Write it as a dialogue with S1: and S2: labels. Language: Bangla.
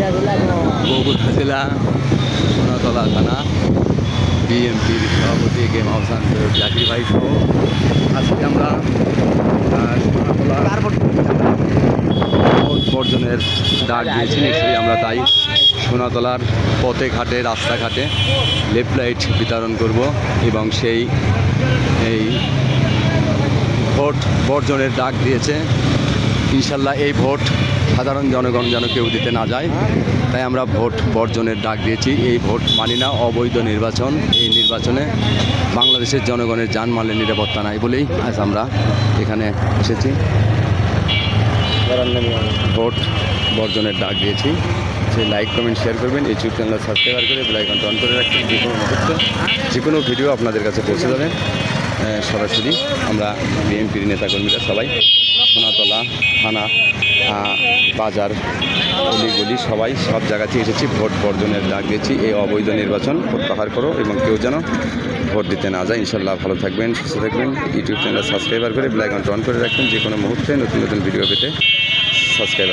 S1: বগুড়া জেলা সোনাতলা থানা বিএনপির সভাপতি কেম আহসান জাকির ভাই সহ আজকে আমরা সোনাতলা বর্জনের ডাক দিয়েছি নিশ্চয়ই আমরা তাই সোনাতলার পথে ঘাটে রাস্তাঘাটে লেফট লাইট বিতরণ করব এবং এই ভোট বর্জনের ডাক দিয়েছে। ইনশাল্লাহ এই ভোট সাধারণ জনগণ যেন কেউ দিতে না যায়, তাই আমরা ভোট বর্জনের ডাক দিয়েছি। এই ভোট মানি না, অবৈধ নির্বাচন। এই নির্বাচনে বাংলাদেশের জনগণের জানমালের নিরাপত্তা নাই বলেই আজ আমরা এখানে এসেছি। ভোট বর্জনের ডাক দিয়েছি। সেই লাইক কমেন্ট শেয়ার করবেন, ইউটিউব চ্যানেল সাবস্ক্রাইব করে বেল আইকনটা অন করে রাখবেন। যে কোনো মুহূর্তে যে কোনো ভিডিও আপনাদের কাছে পৌঁছে যাবে সরাসরি। আমরা বিএনপির নেতাকর্মীরা সবাই সোনাতলা থানা বাজার অলিগলি সব জায়গাতে এসেছি, ভোট বর্জনের ডাক দিয়েছি। এই অবৈধ নির্বাচন প্রত্যাহার করো এবং কেউ যেন ভোট দিতে না যায়। ইনশাল্লাহ ভালো থাকবেন, সুস্থ থাকবেন। ইউটিউব চ্যানেল সাবস্ক্রাইব করে বেল আইকনটা অন করে রাখবেন। যে কোনো মুহূর্তে নতুন নতুন ভিডিও পেতে সাবস্ক্রাইব